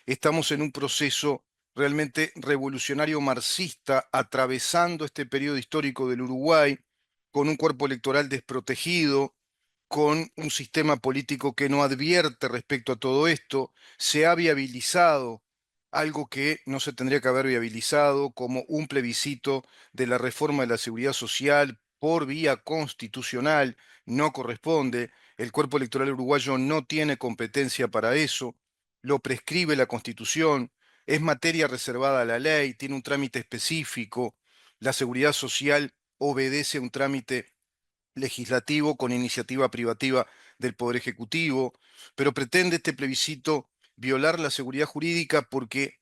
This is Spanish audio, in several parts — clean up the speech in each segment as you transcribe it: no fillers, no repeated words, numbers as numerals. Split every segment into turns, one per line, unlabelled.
Estamos en un proceso realmente revolucionario marxista, atravesando este periodo histórico del Uruguay, con un cuerpo electoral desprotegido, con un sistema político que no advierte respecto a todo esto. Se ha viabilizado algo que no se tendría que haber viabilizado, como un plebiscito de la reforma de la seguridad social por vía constitucional. No corresponde. El cuerpo electoral uruguayo no tiene competencia para eso. Lo prescribe la Constitución. Es materia reservada a la ley, tiene un trámite específico. La seguridad social obedece a un trámite legislativo con iniciativa privativa del Poder Ejecutivo, pero pretende este plebiscito violar la seguridad jurídica porque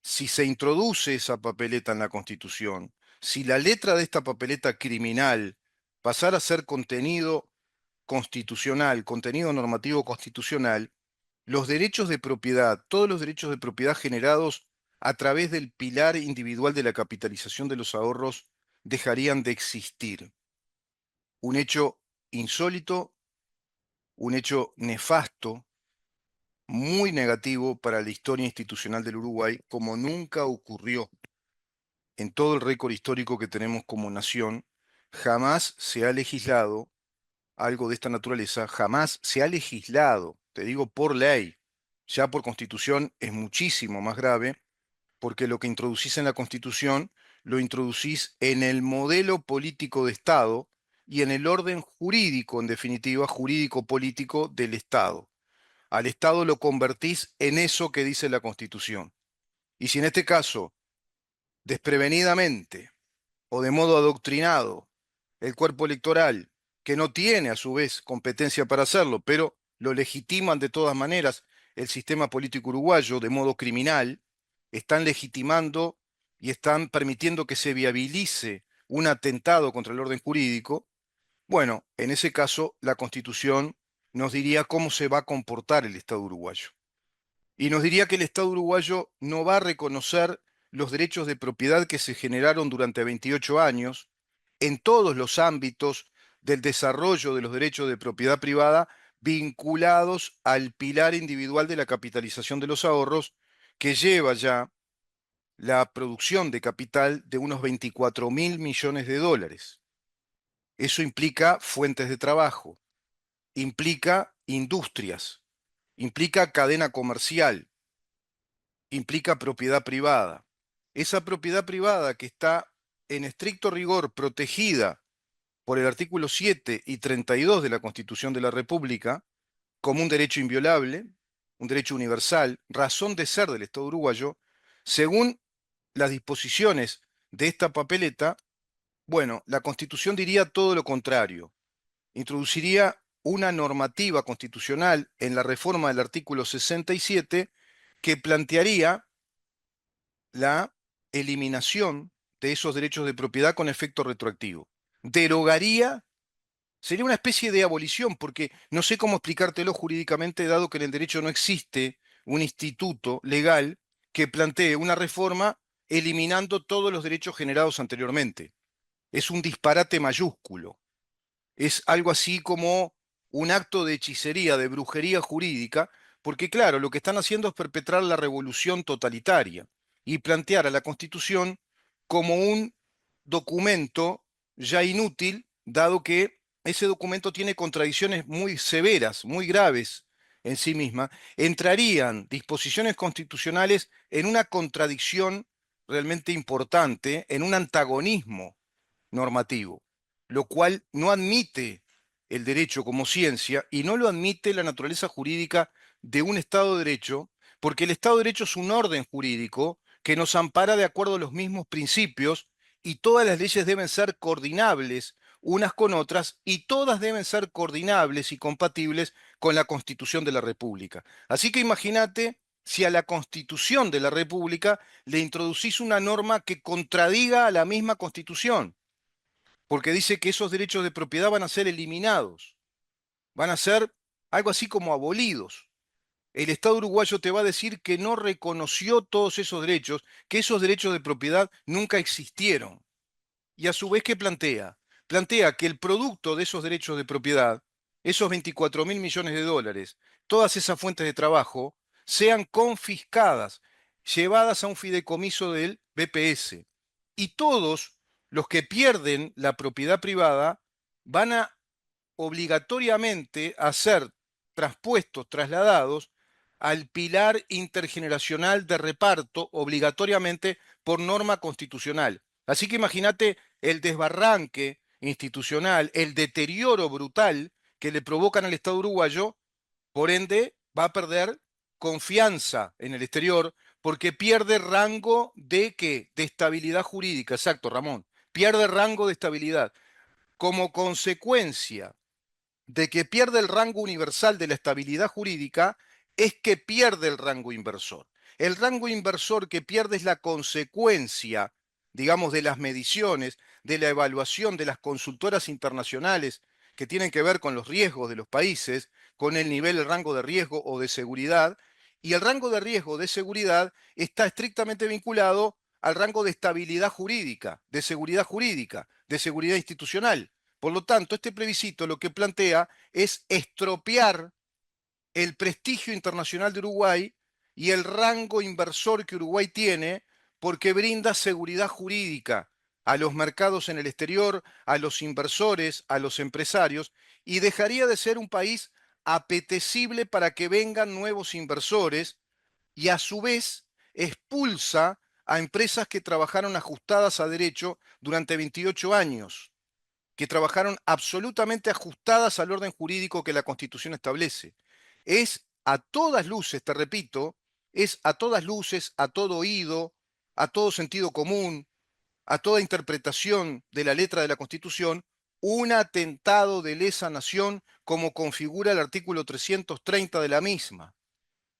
si se introduce esa papeleta en la Constitución, si la letra de esta papeleta criminal pasara a ser contenido constitucional, contenido normativo constitucional, los derechos de propiedad, todos los derechos de propiedad generados a través del pilar individual de la capitalización de los ahorros dejarían de existir. Un hecho insólito, un hecho nefasto, muy negativo para la historia institucional del Uruguay, como nunca ocurrió en todo el récord histórico que tenemos como nación. Jamás se ha legislado algo de esta naturaleza, jamás se ha legislado, te digo por ley, ya por constitución es muchísimo más grave, porque lo que introducís en la Constitución lo introducís en el modelo político de Estado y en el orden jurídico, en definitiva, jurídico-político del Estado. Al Estado lo convertís en eso que dice la Constitución. Y si en este caso, desprevenidamente o de modo adoctrinado, el cuerpo electoral, que no tiene a su vez competencia para hacerlo, pero lo legitiman de todas maneras el sistema político uruguayo de modo criminal, están legitimando y están permitiendo que se viabilice un atentado contra el orden jurídico. Bueno, en ese caso la Constitución nos diría cómo se va a comportar el Estado uruguayo. Y nos diría que el Estado uruguayo no va a reconocer los derechos de propiedad que se generaron durante 28 años en todos los ámbitos del desarrollo de los derechos de propiedad privada vinculados al pilar individual de la capitalización de los ahorros, que lleva ya la producción de capital de unos 24.000 millones de dólares. Eso implica fuentes de trabajo, implica industrias, implica cadena comercial, implica propiedad privada. Esa propiedad privada que está en estricto rigor protegida por el artículo 7 y 32 de la Constitución de la República como un derecho inviolable, un derecho universal, razón de ser del Estado uruguayo, según las disposiciones de esta papeleta. Bueno, la Constitución diría todo lo contrario. Introduciría una normativa constitucional en la reforma del artículo 67 que plantearía la eliminación de esos derechos de propiedad con efecto retroactivo. Derogaría, sería una especie de abolición, porque no sé cómo explicártelo jurídicamente, dado que en el derecho no existe un instituto legal que plantee una reforma eliminando todos los derechos generados anteriormente. Es un disparate mayúsculo. Es algo así como un acto de hechicería, de brujería jurídica, porque claro, lo que están haciendo es perpetrar la revolución totalitaria y plantear a la Constitución como un documento ya inútil, dado que ese documento tiene contradicciones muy severas, muy graves en sí misma. Entrarían disposiciones constitucionales en una contradicción realmente importante, en un antagonismo normativo, lo cual no admite el derecho como ciencia y no lo admite la naturaleza jurídica de un Estado de Derecho, porque el Estado de Derecho es un orden jurídico que nos ampara de acuerdo a los mismos principios y todas las leyes deben ser coordinables unas con otras y todas deben ser coordinables y compatibles con la Constitución de la República. Así que imagínate si a la Constitución de la República le introducís una norma que contradiga a la misma Constitución, porque dice que esos derechos de propiedad van a ser eliminados, van a ser algo así como abolidos. El Estado uruguayo te va a decir que no reconoció todos esos derechos, que esos derechos de propiedad nunca existieron. Y a su vez, ¿qué plantea? Plantea que el producto de esos derechos de propiedad, esos 24.000 millones de dólares, todas esas fuentes de trabajo, sean confiscadas, llevadas a un fideicomiso del BPS. Y todos los que pierden la propiedad privada van a obligatoriamente a ser traspuestos, trasladados al pilar intergeneracional de reparto, obligatoriamente por norma constitucional. Así que imagínate el desbarranque institucional, el deterioro brutal que le provocan al Estado uruguayo, por ende va a perder confianza en el exterior porque pierde rango de ¿qué? De estabilidad jurídica. Exacto, Ramón. Pierde rango de estabilidad. Como consecuencia de que pierde el rango universal de la estabilidad jurídica, es que pierde el rango inversor. El rango inversor que pierde es la consecuencia, digamos, de las mediciones, de la evaluación de las consultoras internacionales que tienen que ver con los riesgos de los países, con el nivel, el rango de riesgo o de seguridad, y el rango de riesgo de seguridad está estrictamente vinculado al rango de estabilidad jurídica, de seguridad institucional. Por lo tanto, este plebiscito lo que plantea es estropear el prestigio internacional de Uruguay y el rango inversor que Uruguay tiene, porque brinda seguridad jurídica a los mercados en el exterior, a los inversores, a los empresarios, y dejaría de ser un país apetecible para que vengan nuevos inversores, y a su vez expulsa a empresas que trabajaron ajustadas a derecho durante 28 años, que trabajaron absolutamente ajustadas al orden jurídico que la Constitución establece. Es a todas luces, te repito, es a todas luces, a todo oído, a todo sentido común, a toda interpretación de la letra de la Constitución, un atentado de lesa nación como configura el artículo 330 de la misma.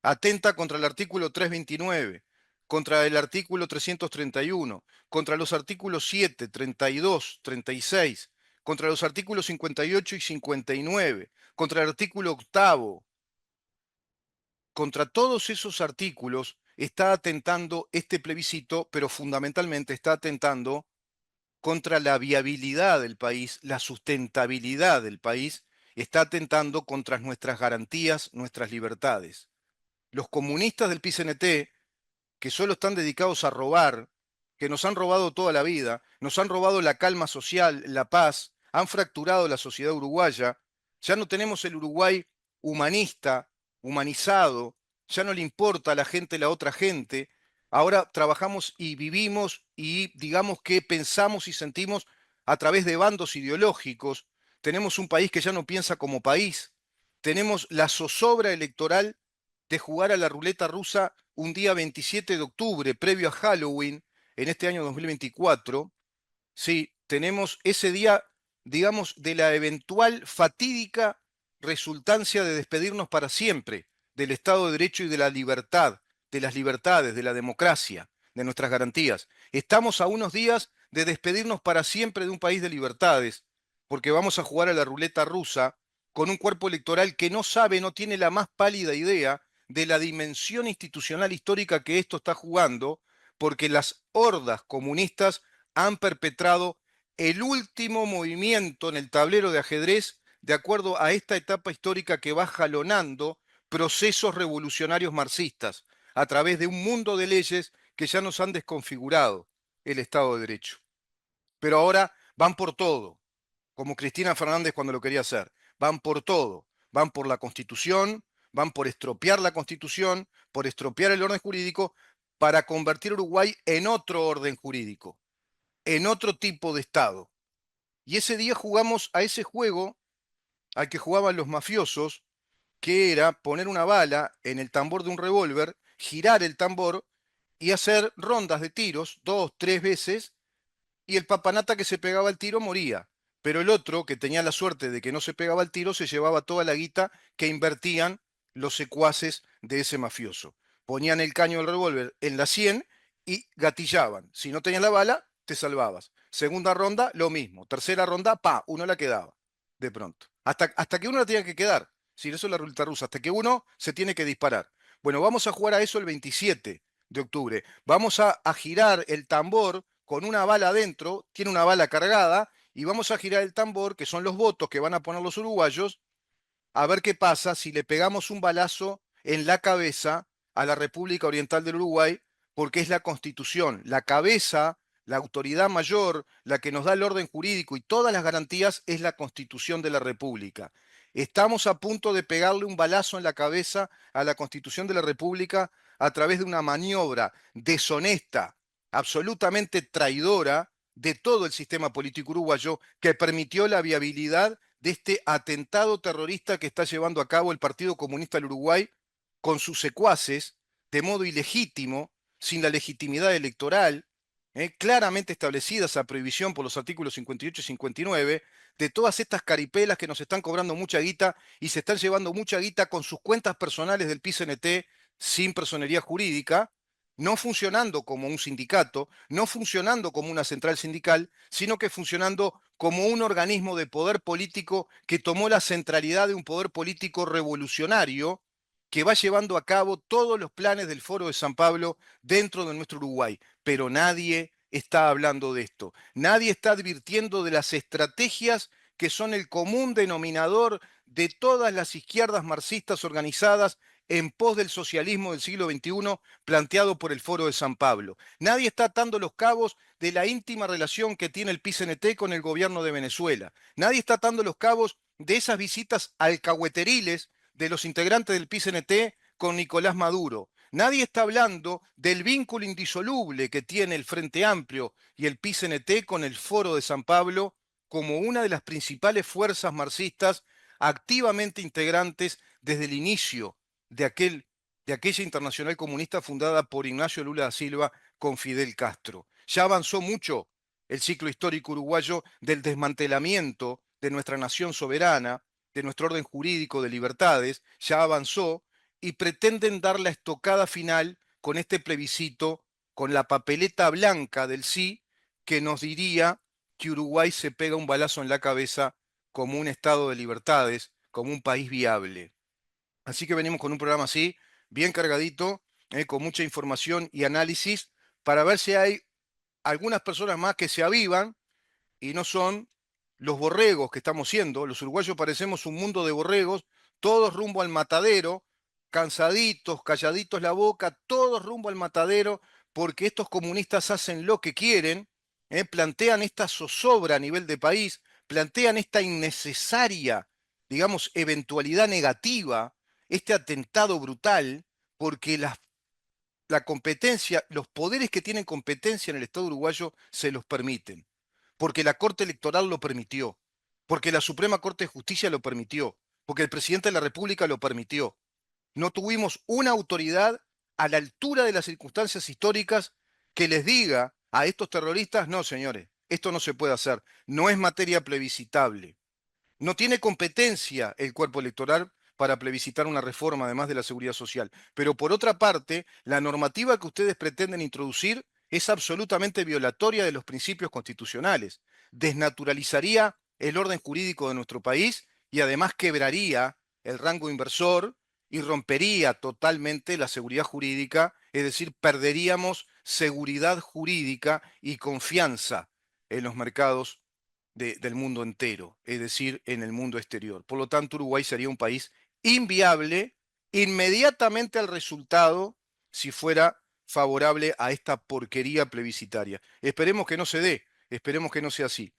Atenta contra el artículo 329, contra el artículo 331, contra los artículos 7, 32, 36, contra los artículos 58 y 59, contra el artículo octavo. Contra todos esos artículos está atentando este plebiscito, pero fundamentalmente está atentando contra la viabilidad del país, la sustentabilidad del país, está atentando contra nuestras garantías, nuestras libertades. Los comunistas del PCNT, que solo están dedicados a robar, que nos han robado toda la vida, nos han robado la calma social, la paz, han fracturado la sociedad uruguaya, ya no tenemos el Uruguay humanista, humanizado, ya no le importa a la gente la otra gente, ahora trabajamos y vivimos y digamos que pensamos y sentimos a través de bandos ideológicos, tenemos un país que ya no piensa como país, tenemos la zozobra electoral de jugar a la ruleta rusa un día 27 de octubre, previo a Halloween, en este año 2024. Sí, tenemos ese día, digamos, de la eventual fatídica resultancia de despedirnos para siempre del Estado de Derecho y de la libertad, de las libertades, de la democracia, de nuestras garantías. Estamos a unos días de despedirnos para siempre de un país de libertades, porque vamos a jugar a la ruleta rusa con un cuerpo electoral que no sabe, no tiene la más pálida idea de la dimensión institucional histórica que esto está jugando, porque las hordas comunistas han perpetrado el último movimiento en el tablero de ajedrez de acuerdo a esta etapa histórica que va jalonando procesos revolucionarios marxistas a través de un mundo de leyes que ya nos han desconfigurado el Estado de Derecho. Pero ahora van por todo, como Cristina Fernández cuando lo quería hacer. Van por todo, van por la Constitución, van por estropear la Constitución, por estropear el orden jurídico, para convertir a Uruguay en otro orden jurídico, en otro tipo de Estado. Y ese día jugamos a ese juego al que jugaban los mafiosos, que era poner una bala en el tambor de un revólver, girar el tambor y hacer rondas de tiros, 2, 3 veces, y el papanata que se pegaba el tiro moría. Pero el otro, que tenía la suerte de que no se pegaba el tiro, se llevaba toda la guita que invertían los secuaces de ese mafioso. Ponían el caño del revólver en la 100 y gatillaban. Si no tenías la bala, te salvabas. Segunda ronda, lo mismo. Tercera ronda, pa, uno la quedaba. De pronto. Hasta que uno la tenía que quedar. Si eso es la ruleta rusa. Hasta que uno se tiene que disparar. Bueno, vamos a jugar a eso el 27 de octubre. Vamos a girar el tambor con una bala adentro, tiene una bala cargada, y vamos a girar el tambor, que son los votos que van a poner los uruguayos, a ver qué pasa si le pegamos un balazo en la cabeza a la República Oriental del Uruguay, porque es la Constitución, la cabeza, la autoridad mayor, la que nos da el orden jurídico y todas las garantías es la Constitución de la República. Estamos a punto de pegarle un balazo en la cabeza a la Constitución de la República a través de una maniobra deshonesta, absolutamente traidora de todo el sistema político uruguayo que permitió la viabilidad de este atentado terrorista que está llevando a cabo el Partido Comunista del Uruguay con sus secuaces de modo ilegítimo, sin la legitimidad electoral, claramente establecida esa prohibición por los artículos 58 y 59, de todas estas caripelas que nos están cobrando mucha guita y se están llevando mucha guita con sus cuentas personales del PICNT sin personería jurídica, no funcionando como un sindicato, no funcionando como una central sindical, sino que funcionando como un organismo de poder político que tomó la centralidad de un poder político revolucionario que va llevando a cabo todos los planes del Foro de San Pablo dentro de nuestro Uruguay. Pero nadie está hablando de esto. Nadie está advirtiendo de las estrategias que son el común denominador de todas las izquierdas marxistas organizadas en pos del socialismo del siglo XXI planteado por el Foro de San Pablo. Nadie está atando los cabos de la íntima relación que tiene el PICNT con el gobierno de Venezuela. Nadie está atando los cabos de esas visitas alcahueteriles de los integrantes del PICNT con Nicolás Maduro. Nadie está hablando del vínculo indisoluble que tiene el Frente Amplio y el PICNT con el Foro de San Pablo como una de las principales fuerzas marxistas activamente integrantes desde el inicio de aquella internacional comunista fundada por Ignacio Lula da Silva con Fidel Castro. Ya avanzó mucho el ciclo histórico uruguayo del desmantelamiento de nuestra nación soberana, de nuestro orden jurídico de libertades, ya avanzó y pretenden dar la estocada final con este plebiscito, con la papeleta blanca del sí, que nos diría que Uruguay se pega un balazo en la cabeza como un estado de libertades, como un país viable. Así que venimos con un programa así, bien cargadito, con mucha información y análisis, para ver si hay algunas personas más que se avivan y no son los borregos que estamos siendo. Los uruguayos parecemos un mundo de borregos, todos rumbo al matadero, cansaditos, calladitos la boca, todos rumbo al matadero, porque estos comunistas hacen lo que quieren, plantean esta zozobra a nivel de país, plantean esta innecesaria, digamos, eventualidad negativa, este atentado brutal, porque la competencia, los poderes que tienen competencia en el Estado uruguayo se los permiten porque la Corte Electoral lo permitió, porque la Suprema Corte de Justicia lo permitió, porque el presidente de la República lo permitió. No tuvimos una autoridad a la altura de las circunstancias históricas que les diga a estos terroristas, no, señores, esto no se puede hacer, no es materia plebiscitable. No tiene competencia el cuerpo electoral para plebiscitar una reforma, además de la seguridad social. Pero por otra parte, la normativa que ustedes pretenden introducir es absolutamente violatoria de los principios constitucionales. Desnaturalizaría el orden jurídico de nuestro país y además quebraría el rango inversor y rompería totalmente la seguridad jurídica, es decir, perderíamos seguridad jurídica y confianza en los mercados del mundo entero, es decir, en el mundo exterior. Por lo tanto, Uruguay sería un país inviable inmediatamente al resultado si fuera favorable a esta porquería plebiscitaria. Esperemos que no se dé, esperemos que no sea así.